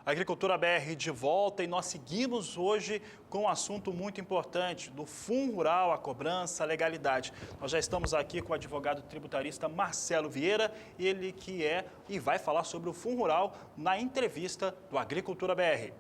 Agricultura BR de volta e nós seguimos hoje com um assunto muito importante do Fundo Rural, a cobrança, a legalidade. Nós já estamos aqui com o advogado tributarista Marcelo Vieira, ele que é e vai falar sobre o Fundo Rural na entrevista do Agricultura BR.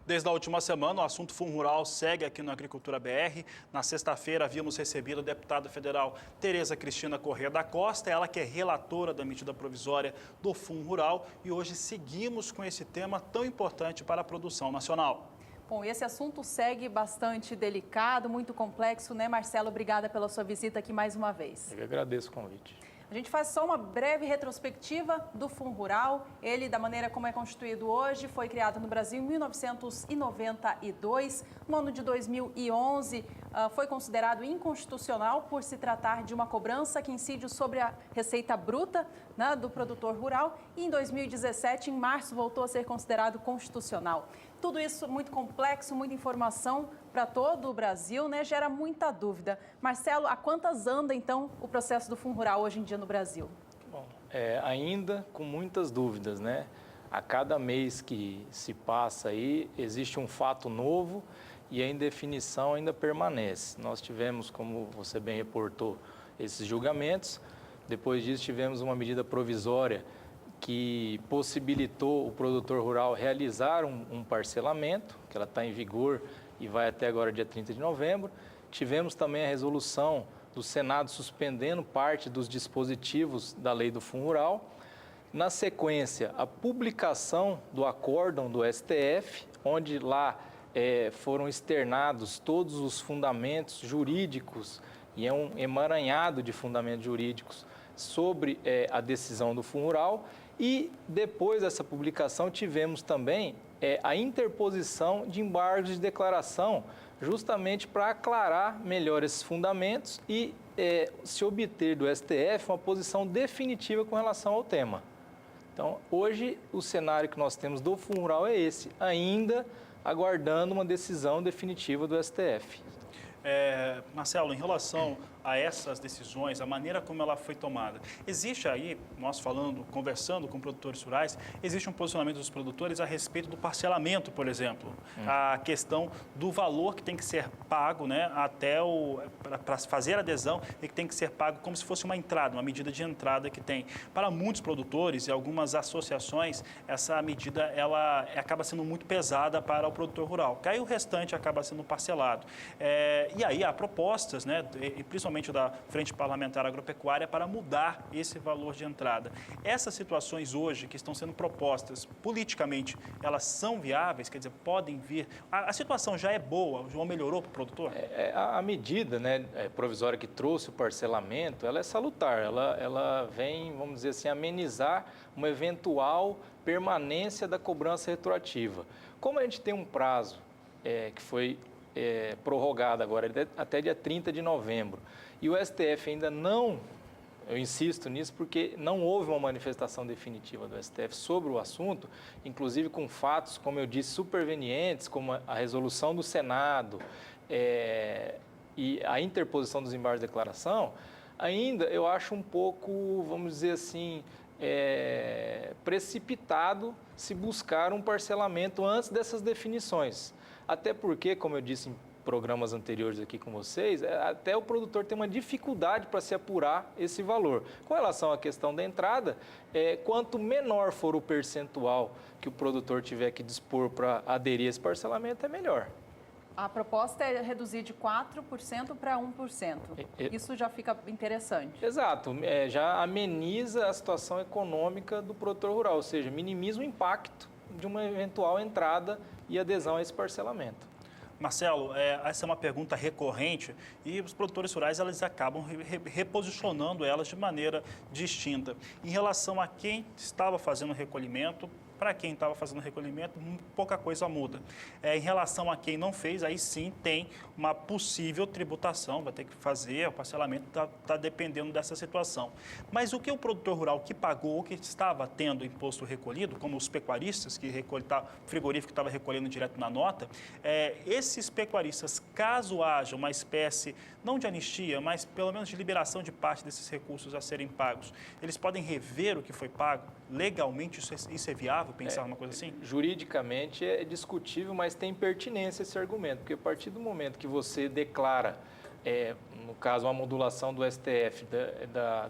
Desde a última semana, o assunto Fundo Rural segue aqui no Agricultura BR. Na sexta-feira, havíamos recebido a deputada federal Tereza Cristina Corrêa da Costa, ela que é relatora da medida provisória do Fundo Rural. E hoje seguimos com esse tema tão importante para a produção nacional. Bom, esse assunto segue bastante delicado, muito complexo, né, Marcelo? Obrigada pela sua visita aqui mais uma vez. Eu agradeço o convite. A gente faz só uma breve retrospectiva do Fundo Rural. Ele, da maneira como é constituído hoje, foi criado no Brasil em 1992. No ano de 2011, foi considerado inconstitucional por se tratar de uma cobrança que incide sobre a receita bruta, né, do produtor rural. E em 2017, em março, voltou a ser considerado constitucional. Tudo isso muito complexo, muita informação para todo o Brasil, né? Gera muita dúvida. Marcelo, a quantas anda, então, o processo do Fundo Rural hoje em dia no Brasil? Bom, ainda com muitas dúvidas, né? A cada mês que se passa aí, existe um fato novo e a indefinição ainda permanece. Nós tivemos, como você bem reportou, esses julgamentos. Depois disso, tivemos uma medida provisória que possibilitou o produtor rural realizar um parcelamento, que ela está em vigor e vai até agora dia 30 de novembro. Tivemos também a resolução do Senado suspendendo parte dos dispositivos da lei do Fundo Rural. Na sequência, a publicação do acórdão do STF, onde lá foram externados todos os fundamentos jurídicos, e é um emaranhado de fundamentos jurídicos sobre a decisão do Fundo Rural. E depois dessa publicação tivemos também a interposição de embargos de declaração, justamente para aclarar melhor esses fundamentos e se obter do STF uma posição definitiva com relação ao tema. Então, hoje o cenário que nós temos do Fundo Rural é esse, ainda aguardando uma decisão definitiva do STF. Marcelo, em relação a essas decisões, a maneira como ela foi tomada, existe aí, nós conversando com produtores rurais, existe um posicionamento dos produtores a respeito do parcelamento, por exemplo, a questão do valor que tem que ser pago, né, para fazer a adesão e que tem que ser pago como se fosse uma entrada, uma medida de entrada que tem. Para muitos produtores e algumas associações, essa medida ela acaba sendo muito pesada para o produtor rural, que aí o restante acaba sendo parcelado. E aí há propostas, né, principalmente da Frente Parlamentar Agropecuária, para mudar esse valor de entrada. Essas situações hoje que estão sendo propostas politicamente, elas são viáveis? Quer dizer, podem vir? A situação já é boa? Já melhorou para o produtor? A medida, né, provisória que trouxe o parcelamento, ela é salutar. Ela vem, vamos dizer assim, amenizar uma eventual permanência da cobrança retroativa. Como a gente tem um prazo que foi prorrogado agora até dia 30 de novembro. E o STF ainda não, eu insisto nisso porque não houve uma manifestação definitiva do STF sobre o assunto, inclusive com fatos, como eu disse, supervenientes, como a resolução do Senado e a interposição dos embargos de declaração, ainda eu acho um pouco, vamos dizer assim, precipitado se buscar um parcelamento antes dessas definições. Até porque, como eu disse em programas anteriores aqui com vocês, até o produtor tem uma dificuldade para se apurar esse valor. Com relação à questão da entrada, quanto menor for o percentual que o produtor tiver que dispor para aderir a esse parcelamento, é melhor. A proposta é reduzir de 4% para 1%. Isso já fica interessante. Exato. Já ameniza a situação econômica do produtor rural, ou seja, minimiza o impacto de uma eventual entrada e adesão a esse parcelamento. Marcelo, essa é uma pergunta recorrente e os produtores rurais eles acabam reposicionando elas de maneira distinta. Em relação a quem estava fazendo o recolhimento, para quem estava fazendo recolhimento, pouca coisa muda. Em relação a quem não fez, aí sim tem uma possível tributação, vai ter que fazer, o parcelamento está dependendo dessa situação. Mas o que o produtor rural que pagou, que estava tendo imposto recolhido, como os pecuaristas, que frigorífico que estava recolhendo direto na nota, esses pecuaristas, caso haja uma espécie, não de anistia, mas pelo menos de liberação de parte desses recursos a serem pagos, eles podem rever o que foi pago? Legalmente isso é viável, pensar numa coisa assim? Juridicamente é discutível, mas tem pertinência esse argumento, porque a partir do momento que você declara, no caso, uma modulação do STF,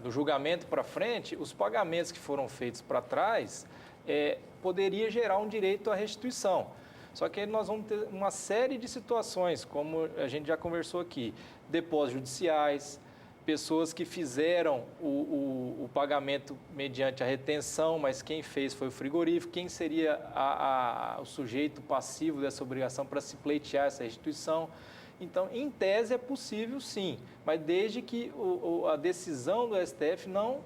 do julgamento para frente, os pagamentos que foram feitos para trás poderia gerar um direito à restituição. Só que aí nós vamos ter uma série de situações, como a gente já conversou aqui, depósitos judiciais, pessoas que fizeram o pagamento mediante a retenção, mas quem fez foi o frigorífico, quem seria o sujeito passivo dessa obrigação para se pleitear essa restituição. Então, em tese, é possível sim, mas desde que a decisão do STF não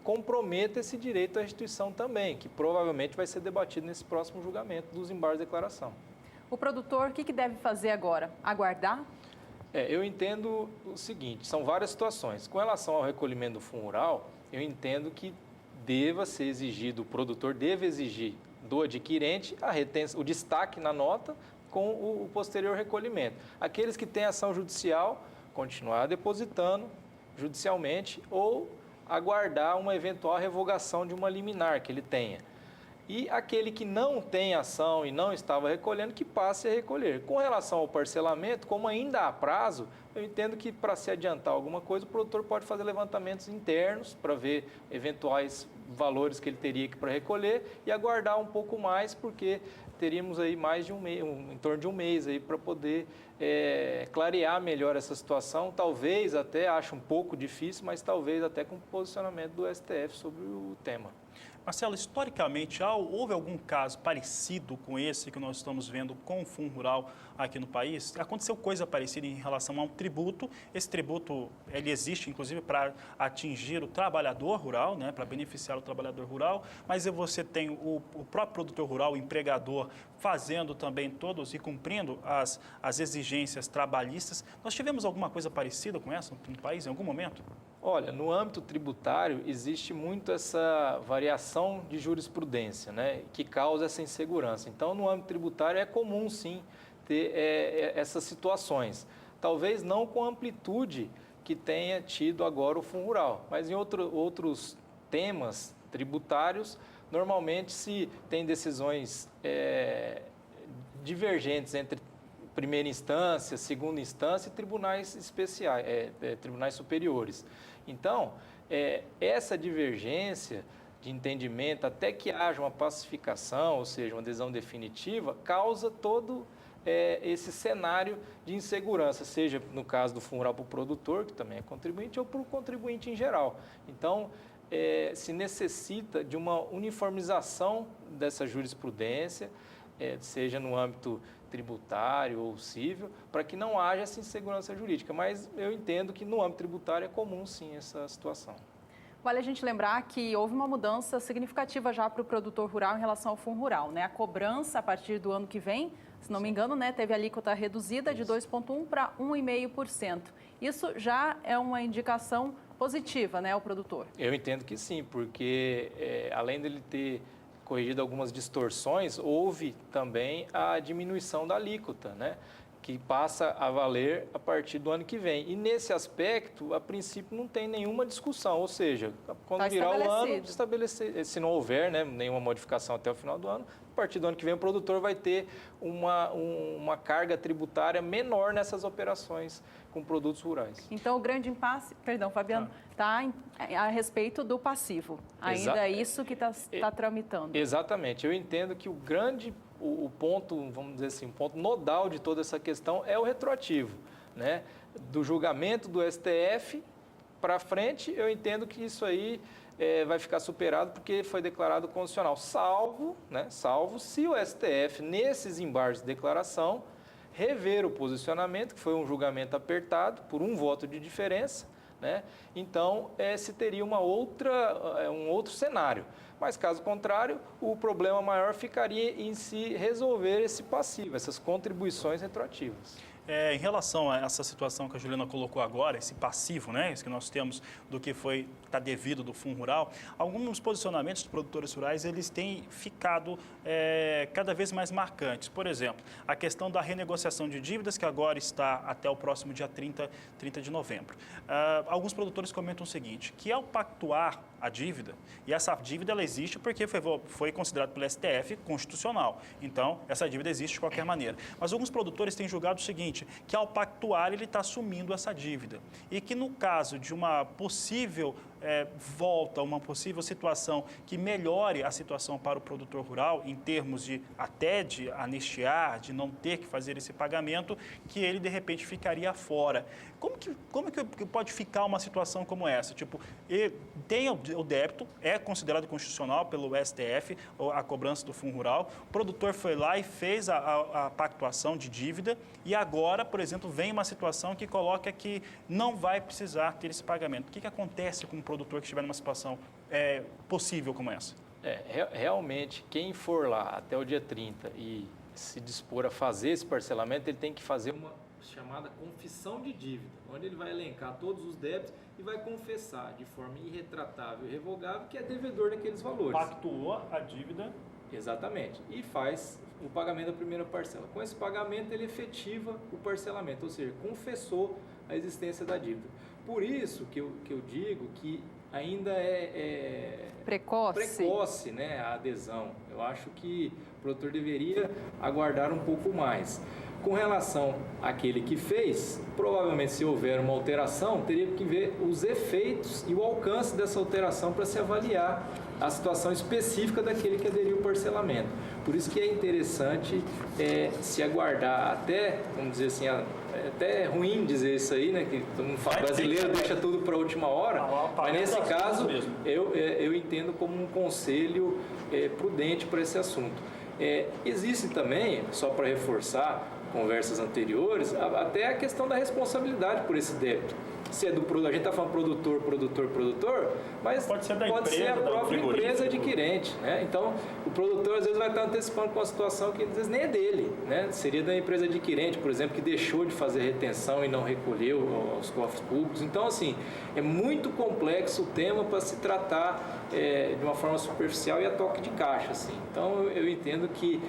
comprometa esse direito à restituição também, que provavelmente vai ser debatido nesse próximo julgamento dos embargos de declaração. O produtor, o que deve fazer agora? Aguardar? Eu entendo o seguinte, são várias situações. Com relação ao recolhimento do fundo rural, eu entendo que deva ser exigido, o produtor deve exigir do adquirente o destaque na nota com o posterior recolhimento. Aqueles que têm ação judicial, continuar depositando judicialmente ou aguardar uma eventual revogação de uma liminar que ele tenha. E aquele que não tem ação e não estava recolhendo, que passe a recolher. Com relação ao parcelamento, como ainda há prazo, eu entendo que para se adiantar alguma coisa, o produtor pode fazer levantamentos internos para ver eventuais valores que ele teria para recolher e aguardar um pouco mais, porque teríamos aí mais de um mês, em torno de um mês aí para poder clarear melhor essa situação. Talvez até, acho um pouco difícil, mas talvez até com o posicionamento do STF sobre o tema. Marcelo, historicamente, houve algum caso parecido com esse que nós estamos vendo com o Fundo Rural aqui no país? Aconteceu coisa parecida em relação a um tributo. Esse tributo, ele existe, inclusive, para atingir o trabalhador rural, né, para beneficiar o trabalhador rural, mas você tem o próprio produtor rural, o empregador, fazendo também todos e cumprindo as exigências trabalhistas. Nós tivemos alguma coisa parecida com essa no país, em algum momento? Olha, no âmbito tributário existe muito essa variação de jurisprudência, né, que causa essa insegurança. Então, no âmbito tributário é comum, sim, ter essas situações. Talvez não com a amplitude que tenha tido agora o Fundo Rural, mas em outros temas tributários, normalmente se tem decisões divergentes entre primeira instância, segunda instância e tribunais especiais, tribunais superiores. Então, essa divergência de entendimento, até que haja uma pacificação, ou seja, uma adesão definitiva, causa todo esse cenário de insegurança, seja no caso do fundo rural para o produtor, que também é contribuinte, ou para o contribuinte em geral. Então, se necessita de uma uniformização dessa jurisprudência, seja no âmbito tributário ou civil, para que não haja essa insegurança jurídica. Mas eu entendo que no âmbito tributário é comum, sim, essa situação. Vale a gente lembrar que houve uma mudança significativa já para o produtor rural em relação ao Fundo Rural, né? A cobrança, a partir do ano que vem, se não me engano, né, teve a alíquota reduzida de 2,1% para 1,5%. Isso já é uma indicação positiva, né, ao produtor? Eu entendo que sim, porque além dele ter corrigido algumas distorções, houve também a diminuição da alíquota, né, que passa a valer a partir do ano que vem. E nesse aspecto, a princípio, não tem nenhuma discussão, ou seja, quando virar o ano, se não houver, né, nenhuma modificação até o final do ano, a partir do ano que vem o produtor vai ter uma carga tributária menor nessas operações com produtos rurais. Então, o grande impasse, perdão, Fabiano, está a respeito do passivo. Ainda é isso que está tramitando. Exatamente. Eu entendo que o ponto, vamos dizer assim, o ponto nodal de toda essa questão é o retroativo, né? Do julgamento do STF para frente, eu entendo que isso aí vai ficar superado porque foi declarado constitucional, salvo se o STF, nesses embargos de declaração, rever o posicionamento, que foi um julgamento apertado por um voto de diferença, né? Então, se teria um outro cenário. Mas, caso contrário, o problema maior ficaria em se resolver esse passivo, essas contribuições retroativas. Em relação a essa situação que a Juliana colocou agora, esse passivo, né, esse que nós temos do que está devido do Fundo Rural, alguns posicionamentos dos produtores rurais, eles têm ficado cada vez mais marcantes. Por exemplo, a questão da renegociação de dívidas, que agora está até o próximo dia 30 de novembro. Alguns produtores comentam o seguinte, que ao pactuar a dívida, e essa dívida ela existe porque foi considerado pelo STF constitucional. Então, essa dívida existe de qualquer maneira. Mas alguns produtores têm julgado o seguinte, que ao pactuar ele está assumindo essa dívida. E que no caso de uma possível volta, uma possível situação que melhore a situação para o produtor rural, em termos de até de anistiar, de não ter que fazer esse pagamento, que ele de repente ficaria fora. Como que pode ficar uma situação como essa? Tipo, tem o débito, é considerado constitucional pelo STF, a cobrança do Fundo Rural, o produtor foi lá e fez a pactuação de dívida e agora, por exemplo, vem uma situação que coloca que não vai precisar ter esse pagamento. O que acontece com o produtor que estiver numa situação possível como essa? Realmente, quem for lá até o dia 30 e se dispor a fazer esse parcelamento, ele tem que fazer uma chamada confissão de dívida, onde ele vai elencar todos os débitos e vai confessar de forma irretratável e irrevogável que é devedor daqueles valores. Pactuou a dívida. Exatamente. E faz o pagamento da primeira parcela. Com esse pagamento, ele efetiva o parcelamento, ou seja, confessou a existência da dívida. Por isso que eu digo que ainda é precoce, né, a adesão. Eu acho que o produtor deveria aguardar um pouco mais. Com relação àquele que fez, provavelmente se houver uma alteração, teria que ver os efeitos e o alcance dessa alteração para se avaliar a situação específica daquele que aderiu ao parcelamento. Por isso que é interessante se aguardar até, vamos dizer assim, até ruim dizer isso aí, né? Que todo mundo fala, brasileiro deixa tudo para a última hora, mas nesse caso eu entendo como um conselho prudente para esse assunto. Existe também, só para reforçar conversas anteriores, até a questão da responsabilidade por esse débito. Se é do produtor, a gente está falando produtor, mas pode ser a própria empresa adquirente, né? Então, o produtor às vezes vai estar antecipando com uma situação que às vezes nem é dele, né? Seria da empresa adquirente, por exemplo, que deixou de fazer retenção e não recolheu aos cofres públicos. Então, assim, é muito complexo o tema para se tratar de uma forma superficial e a toque de caixa, assim. Então, eu entendo que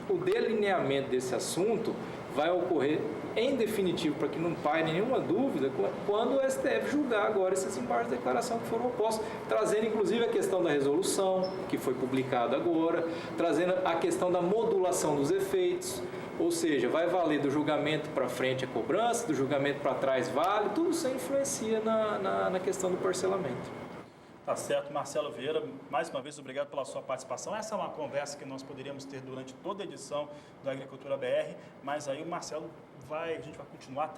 o delineamento desse assunto vai ocorrer em definitivo, para que não paire nenhuma dúvida, quando o STF julgar agora esses embargos de declaração que foram opostos, trazendo inclusive a questão da resolução, que foi publicada agora, trazendo a questão da modulação dos efeitos, ou seja, vai valer do julgamento para frente a cobrança, do julgamento para trás vale, tudo isso influencia na questão do parcelamento. Tá certo, Marcelo Vieira, mais uma vez obrigado pela sua participação. Essa é uma conversa que nós poderíamos ter durante toda a edição do Agricultura BR, mas aí o Marcelo a gente vai continuar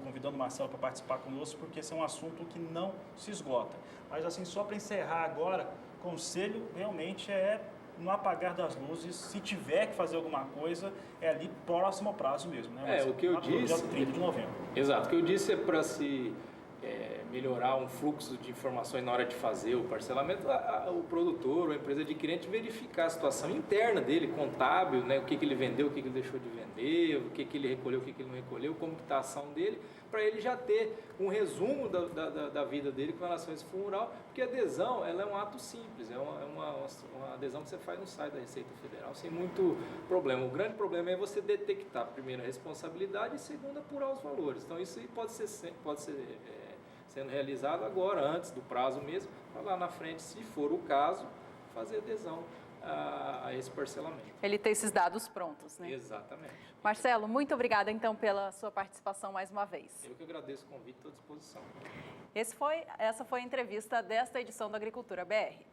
convidando o Marcelo para participar conosco, porque esse é um assunto que não se esgota. Mas assim, só para encerrar agora, conselho realmente é no apagar das luzes, se tiver que fazer alguma coisa, é ali próximo ao prazo mesmo, né? O que eu disse... Dia 30 de novembro. Exato, o que eu disse é para se... melhorar um fluxo de informações na hora de fazer o parcelamento, o produtor ou a empresa adquirente verificar a situação interna dele, contábil, né, o que ele vendeu, o que ele deixou de vender, o que ele recolheu, o que ele não recolheu, como está a ação dele, para ele já ter um resumo da vida dele com relação a esse fundo rural, porque a adesão ela é um ato simples, é uma adesão que você faz no site da Receita Federal, sem muito problema. O grande problema é você detectar, primeiro, a responsabilidade e, segundo, apurar os valores. Então, isso aí pode ser sendo realizado agora, antes do prazo mesmo, para lá na frente, se for o caso, fazer adesão a esse parcelamento. Ele ter esses dados prontos, né? Exatamente. Marcelo, muito obrigada, então, pela sua participação mais uma vez. Eu que agradeço o convite, estou à disposição. Essa foi a entrevista desta edição do Agricultura BR.